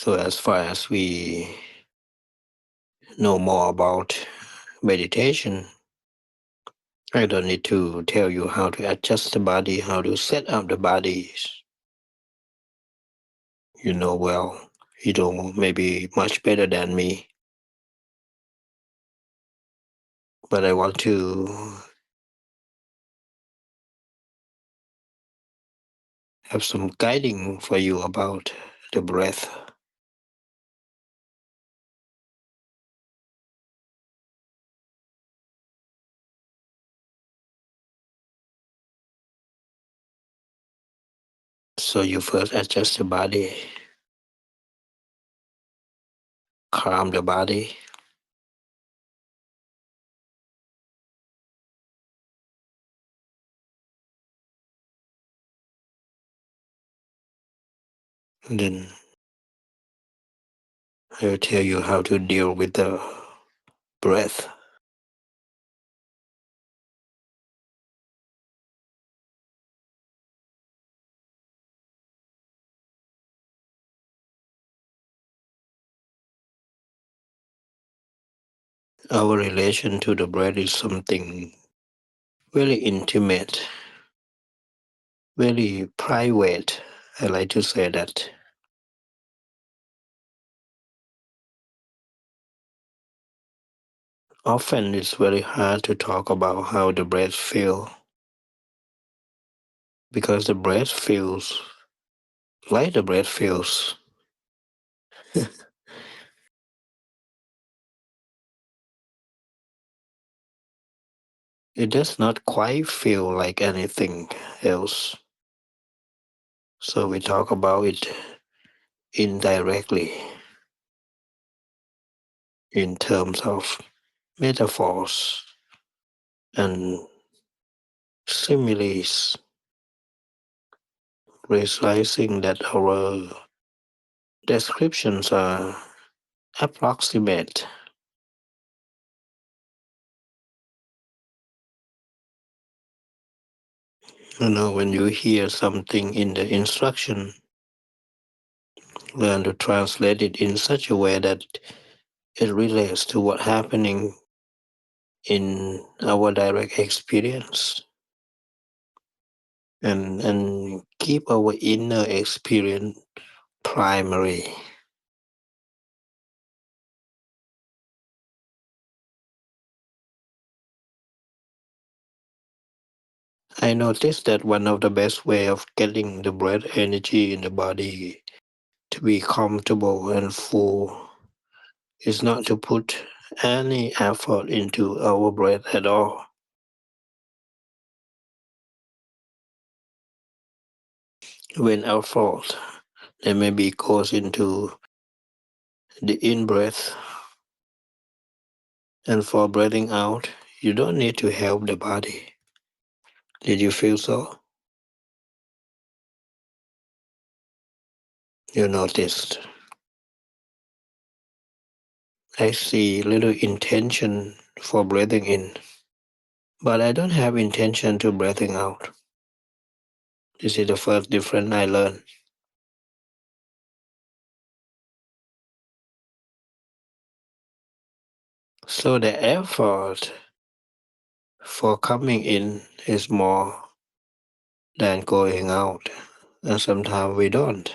So as far as we know more about meditation, I don't need to tell you how to adjust the body, how to set up the body. You know well, you know maybe much better than me. But I want to have some guiding for you about the breath. So you first adjust the body, calm the body. And then I will tell you how to deal with the breath. Our relation to the breath is something very intimate, very private. I like to say that. Often it's very hard to talk about how the breath feels because the breath feels like the breath feels. It does not quite feel like anything else. So we talk about it indirectly in terms of metaphors and similes, realizing that our descriptions are approximate. You know, when you hear something in the instruction, learn to translate it in such a way that it relates to what's happening in our direct experience, and keep our inner experience primary. I noticed that one of the best way of getting the breath energy in the body to be comfortable and full is not to put any effort into our breath at all. When effort then maybe goes into the in-breath, and for breathing out, you don't need to help the body. Did you feel so? You noticed. I see little intention for breathing in, but I don't have intention to breathing out. This is the first difference I learned. So the effort for coming in is more than going out, and sometimes we don't.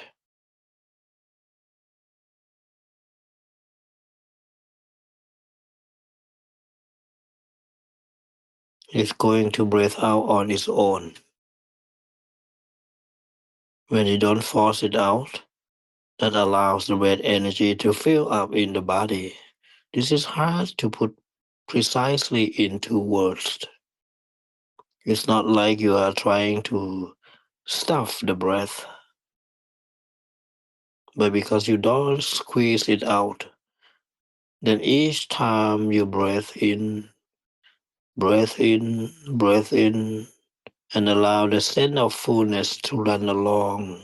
It's going to breathe out on its own. When you don't force it out, that allows the breath energy to fill up in the body. This is hard to put precisely into words. It's not like you are trying to stuff the breath, but because you don't squeeze it out, then each time you breathe in, breathe in, and allow the sense of fullness to run along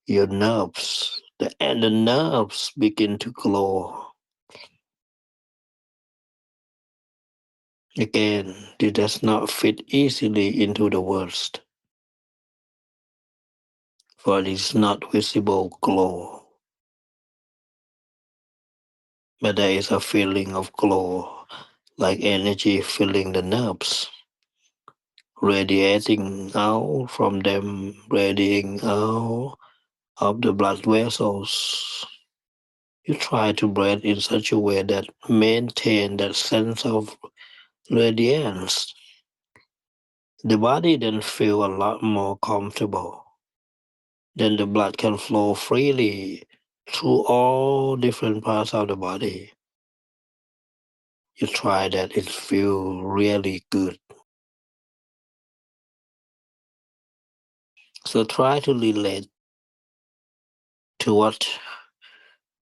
your nerves, and the nerves begin to glow. Again, it does not fit easily into the words, for it is not visible glow. but there is a feeling of glow, like energy filling the nerves, radiating out from them, radiating out of the blood vessels. You try to breathe in such a way that maintain that sense of radiance. The body then feel a lot more comfortable. Then the blood can flow freely through all different parts of the body. You try that, it feel really good. So try to relate to what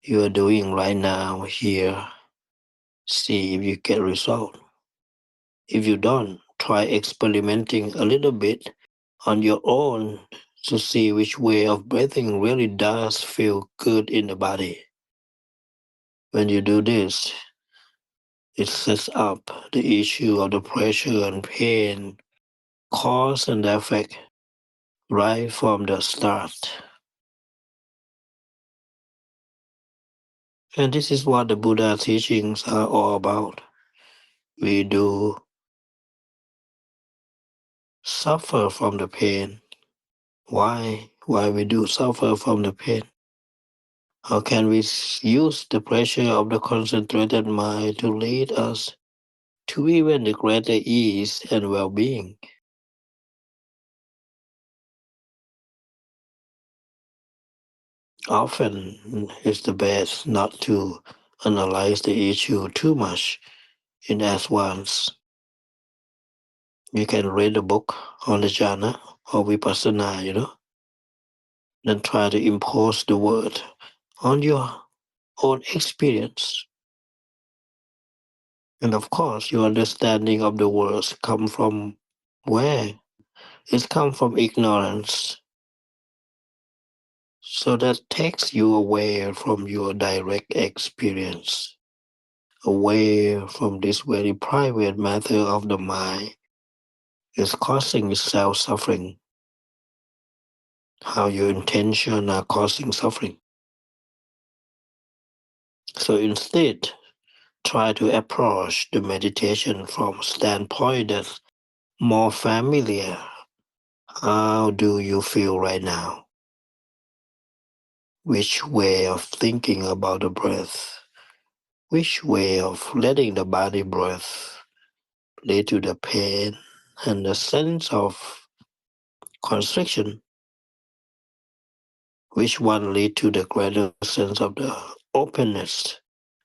you are doing right now here. See if you get result. If you don't, try experimenting a little bit on your own to see which way of breathing really does feel good in the body. When you do this, it sets up the issue of the pressure and pain, cause and effect right from the start. And this is what the Buddha teachings are all about. We do suffer from the pain. Why? Why we do suffer from the pain? How can we use the pressure of the concentrated mind to lead us to even the greater ease and well-being? Often it's the best not to analyze the issue too much in advance. You can read a book on the jhana or vipassana, then try to impose the word on your own experience. And of course, your understanding of the words come from where? It comes from ignorance. So that takes you away from your direct experience, away from this very private matter of the mind. Is causing itself suffering. How your intention are causing suffering. So instead, try to approach the meditation from a standpoint that's more familiar. How do you feel right now? Which way of thinking about the breath? Which way of letting the body breath lead to the pain and the sense of constriction? Which one lead to the greater sense of the openness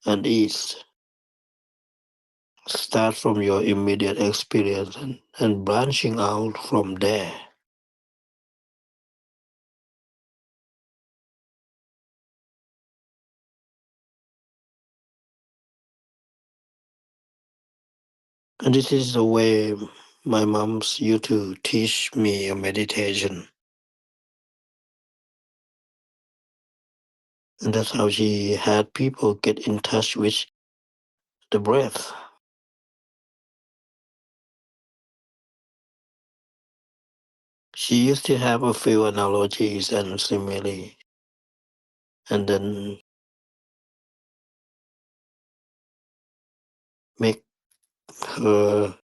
and ease? Start from your immediate experience and branching out from there. And this is the way my mom's used to teach me a meditation. And that's how she had people get in touch with the breath. She used to have a few analogies and simile, and then make her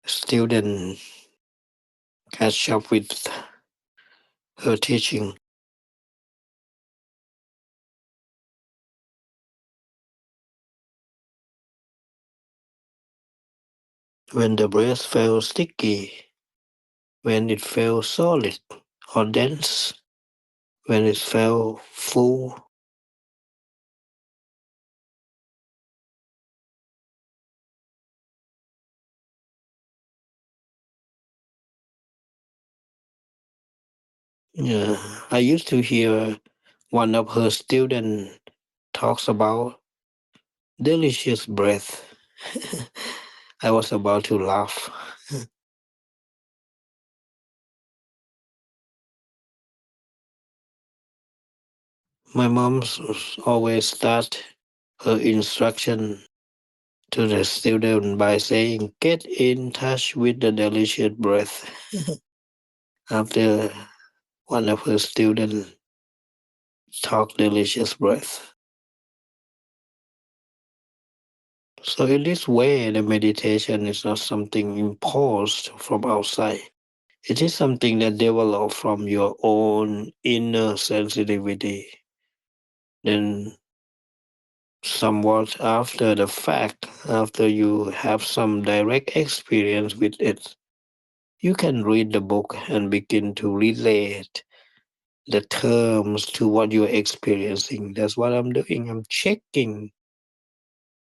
student catch up with her teaching. When the breath felt sticky, when it felt solid or dense, when it felt full, yeah, I used to hear one of her students talks about delicious breath. I was about to laugh. My mom always start her instruction to the student by saying, "Get in touch with the delicious breath." After one of her students talk delicious breath. So in this way, the meditation is not something imposed from outside. It is something that develops from your own inner sensitivity. Then somewhat after the fact, after you have some direct experience with it, you can read the book and begin to relate the terms to what you're experiencing. That's what I'm doing. I'm checking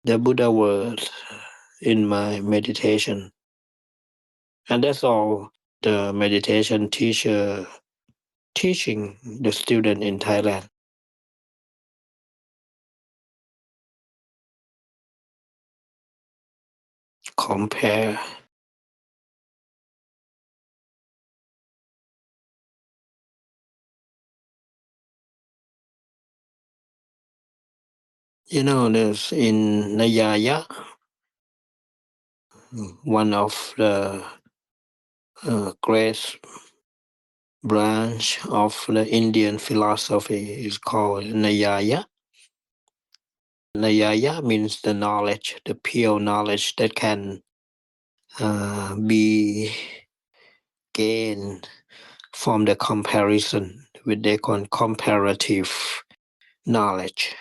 the Buddha word in my meditation. And that's all the meditation teacher teaching the student in Thailand. Compare. There's in Nayaya, one of the great branch of the Indian philosophy is called Nayaya. Nayaya means the knowledge, the pure knowledge that can be gained from the comparison with their comparative knowledge.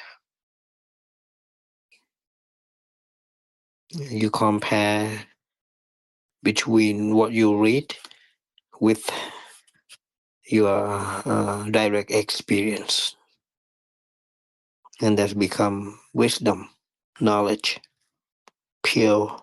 You compare between what you read with your direct experience, and that's become wisdom, knowledge, pure.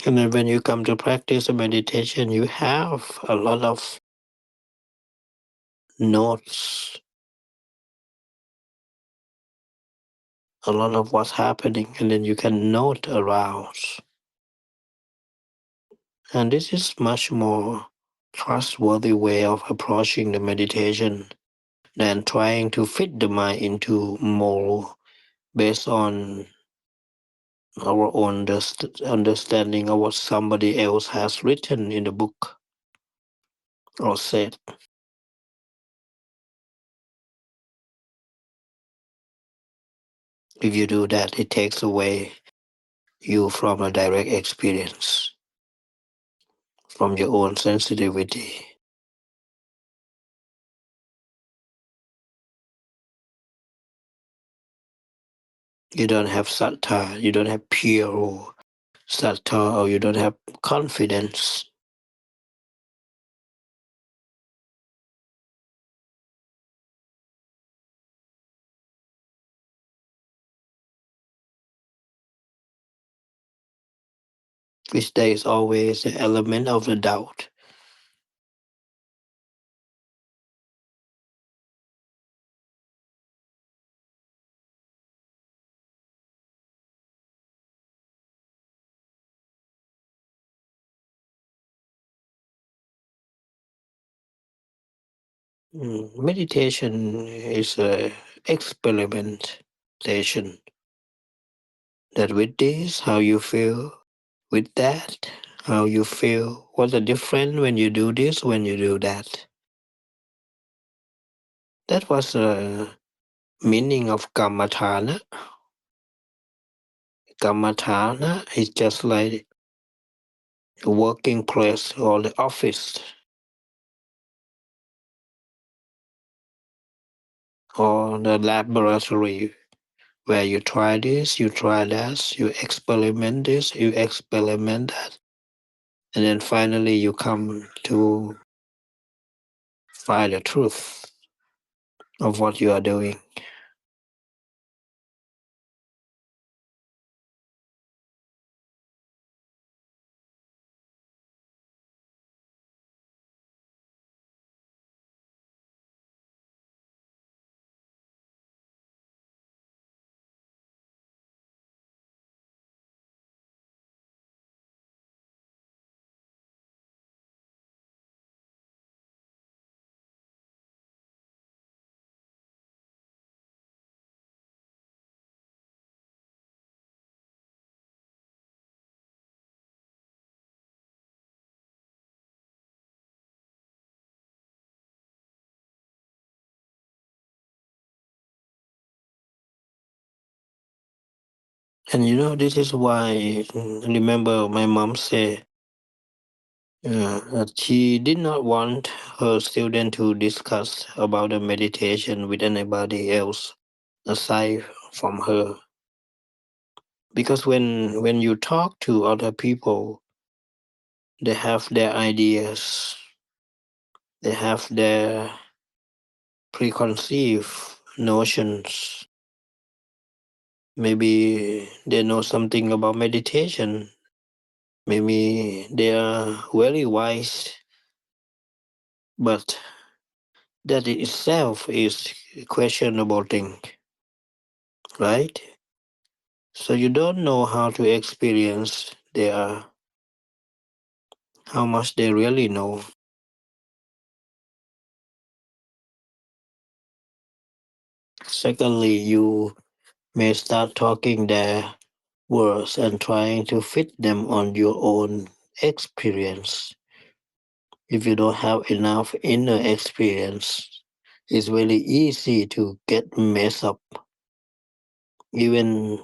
And then when you come to practice meditation, you have a lot of notes, a lot of what's happening, and then you can note around. And this is much more trustworthy way of approaching the meditation than trying to fit the mind into mold based on our own understanding of what somebody else has written in the book or said. If you do that, it takes away you from a direct experience, from your own sensitivity. You don't have sattva, you don't have pure sattva, or you don't have confidence. Which there is always an element of the doubt. Meditation is a experimentation. That with this, how you feel. With that, how you feel. What's the difference when you do this, when you do that? That was the meaning of Kammatthana. Kammatthana is just like a working place or the office or the laboratory where you try this, you try that, you experiment this, you experiment that, and then finally you come to find the truth of what you are doing. And this is why, remember my mom said that she did not want her student to discuss about the meditation with anybody else aside from her. Because when you talk to other people, they have their ideas, they have their preconceived notions. Maybe they know something about meditation. Maybe they are very wise, but that itself is a questionable thing, right? So you don't know how to experience their how much they really know. Secondly, you may start talking their words and trying to fit them on your own experience. If you don't have enough inner experience, it's really easy to get messed up. Even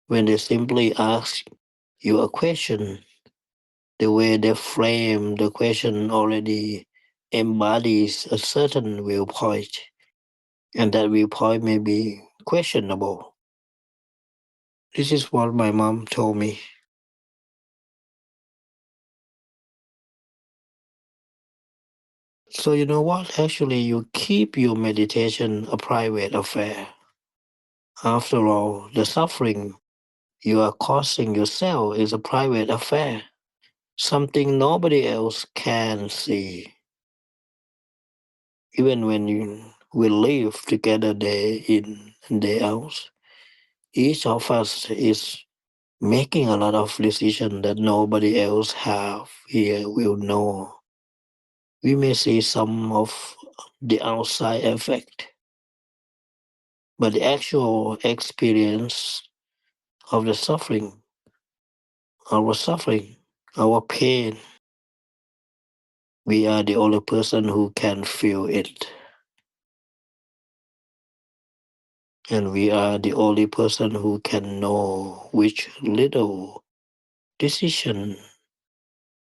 when they simply ask you a question, the way they frame the question already embodies a certain viewpoint, and that viewpoint may be questionable. This is what my mom told me. So, you know what? Actually, you keep your meditation a private affair. After all, the suffering you are causing yourself is a private affair, something nobody else can see. Even when we live together day in and day out, each of us is making a lot of decisions that nobody else have here will know. We may see some of the outside effect, but the actual experience of the suffering, our pain, we are the only person who can feel it. And we are the only person who can know which little decision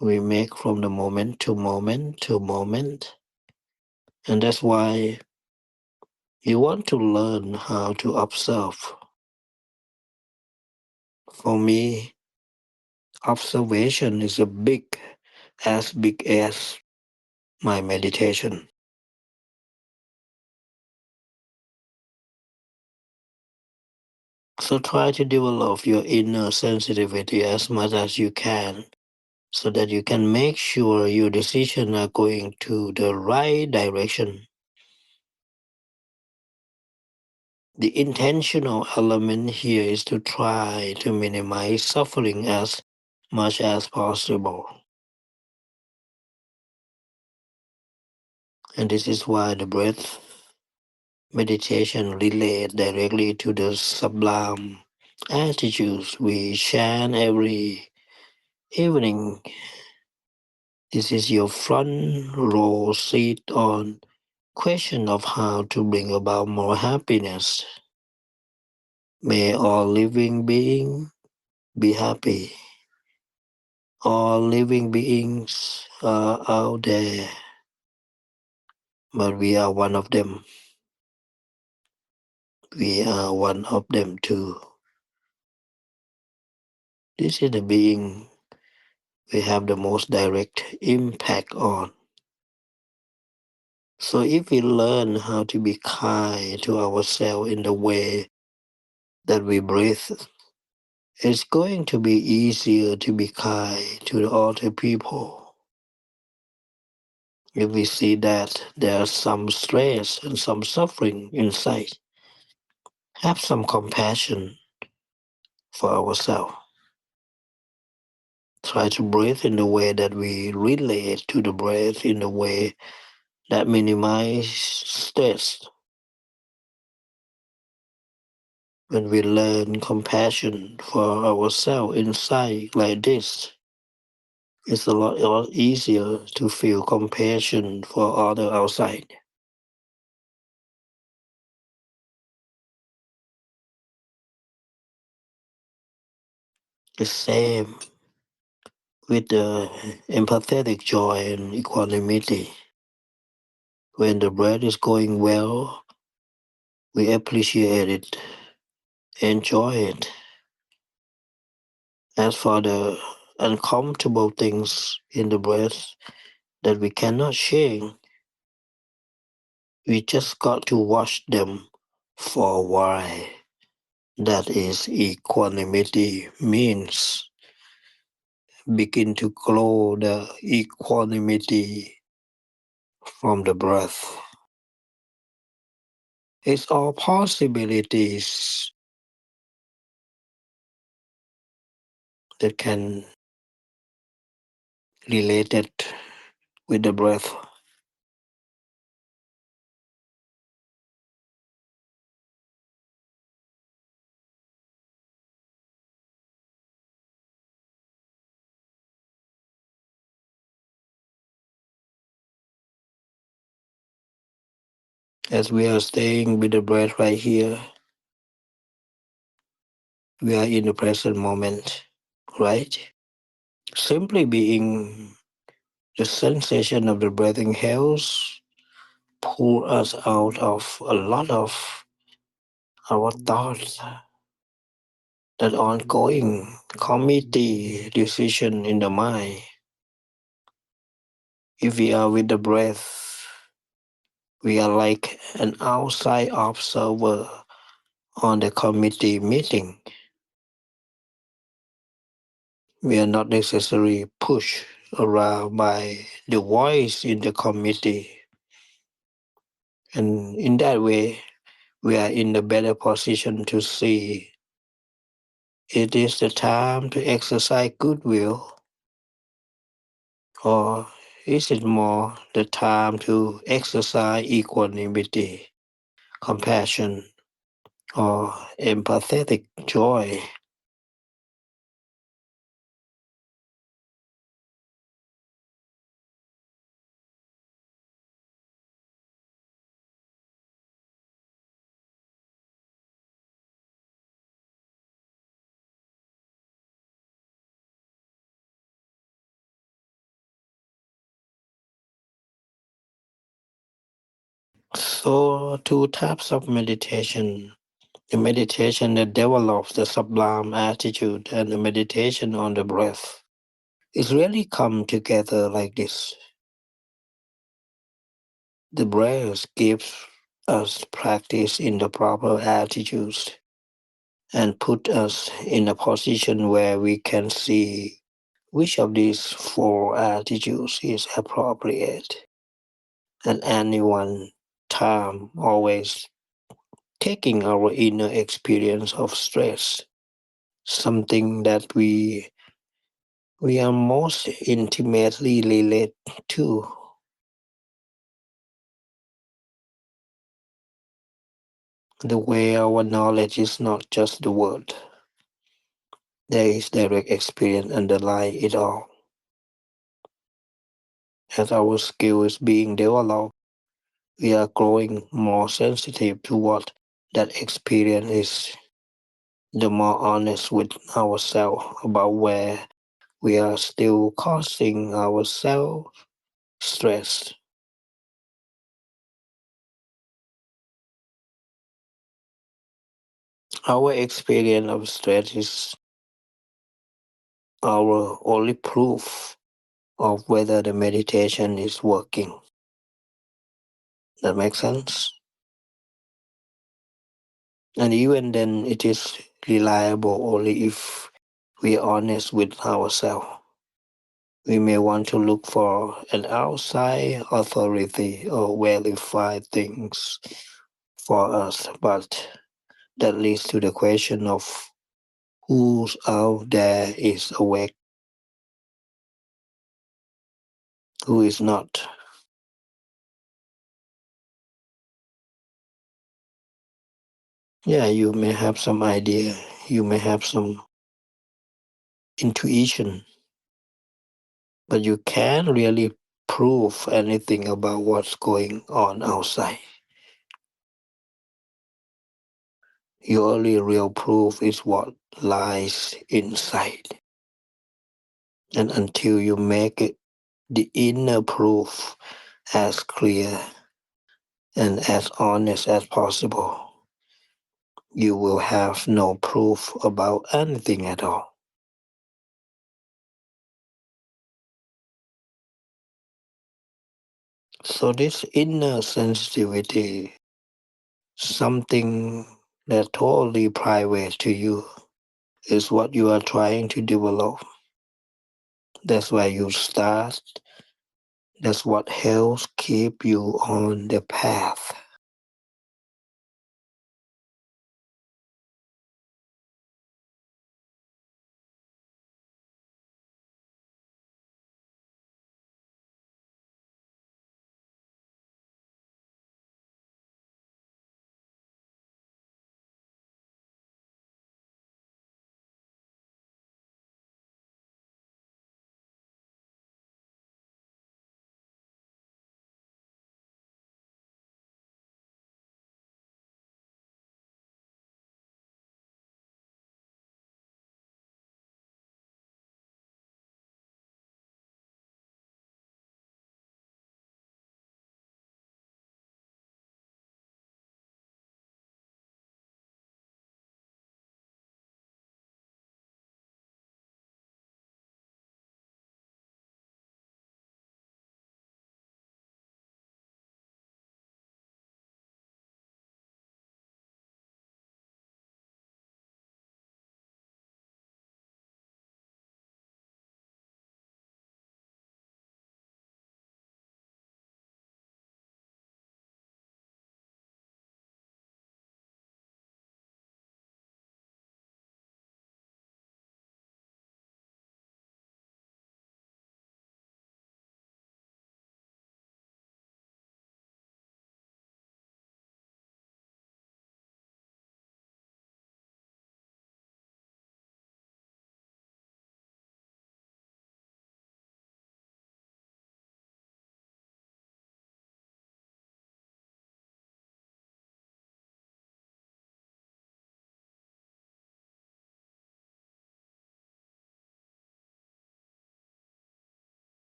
we make from the moment to moment to moment. And that's why you want to learn how to observe. For me, observation is as big as my meditation. So try to develop your inner sensitivity as much as you can so that you can make sure your decisions are going to the right direction. The intentional element here is to try to minimize suffering as much as possible. And this is why the breath meditation relates directly to the sublime attitudes we chant every evening. This is your front row seat on question of how to bring about more happiness. May all living beings be happy. All living beings are out there, but we are one of them. We are one of them too. This is the being we have the most direct impact on. So if we learn how to be kind to ourselves in the way that we breathe, it's going to be easier to be kind to the other people. If we see that there's some stress and some suffering inside, have some compassion for ourselves. Try to breathe in the way that we relate to the breath in a way that minimizes stress. When we learn compassion for ourselves inside like this, it's a lot easier to feel compassion for other outside. The same with the empathetic joy and equanimity. When the breath is going well, we appreciate it, enjoy it. As for the uncomfortable things in the breath that we cannot change, we just got to watch them for a while. That is equanimity means. Begin to grow the equanimity from the breath. It's all possibilities that can relate it with the breath. As we are staying with the breath right here, we are in the present moment, right? Simply being the sensation of the breathing helps pull us out of a lot of our thoughts, that ongoing committee decision in the mind. If we are with the breath, we are like an outside observer on the committee meeting. We are not necessarily pushed around by the voice in the committee. And in that way, we are in a better position to see it is the time to exercise goodwill, or is it more the time to exercise equanimity, compassion, or empathetic joy? So, two types of meditation: the meditation that develops the sublime attitude and the meditation on the breath. It's really come together like this. The breath gives us practice in the proper attitudes and put us in a position where we can see which of these four attitudes is appropriate at any one time, always taking our inner experience of stress, something that we are most intimately related to. The way our knowledge is not just the word. There is direct experience underlying it all. As our skill is being developed, we are growing more sensitive to what that experience is, the more honest with ourselves about where we are still causing ourselves stress. Our experience of stress is our only proof of whether the meditation is working. That makes sense? And even then, it is reliable only if we are honest with ourselves. We may want to look for an outside authority or verify things for us, but that leads to the question of who's out there is awake, who is not. Yeah, you may have some idea, you may have some intuition, but you can't really prove anything about what's going on outside. Your only real proof is what lies inside. And until you make it the inner proof as clear and as honest as possible, you will have no proof about anything at all. So this inner sensitivity, something that's totally private to you, is what you are trying to develop. That's why you start. That's what helps keep you on the path.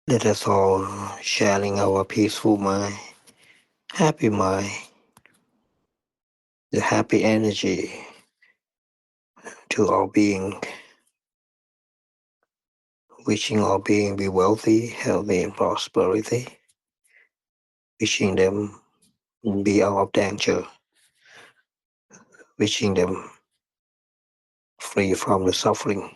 Let us all sharing our peaceful mind, happy mind, the happy energy to our being, wishing our being be wealthy, healthy, and prosperity, wishing them be out of danger, wishing them free from the suffering.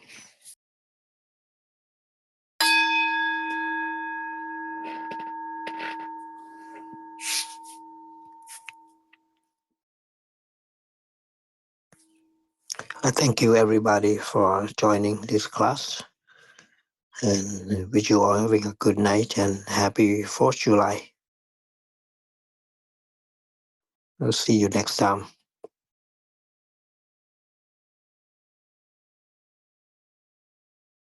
I thank you everybody for joining this class and wish you all having a good night and happy 4th July. I'll see you next time.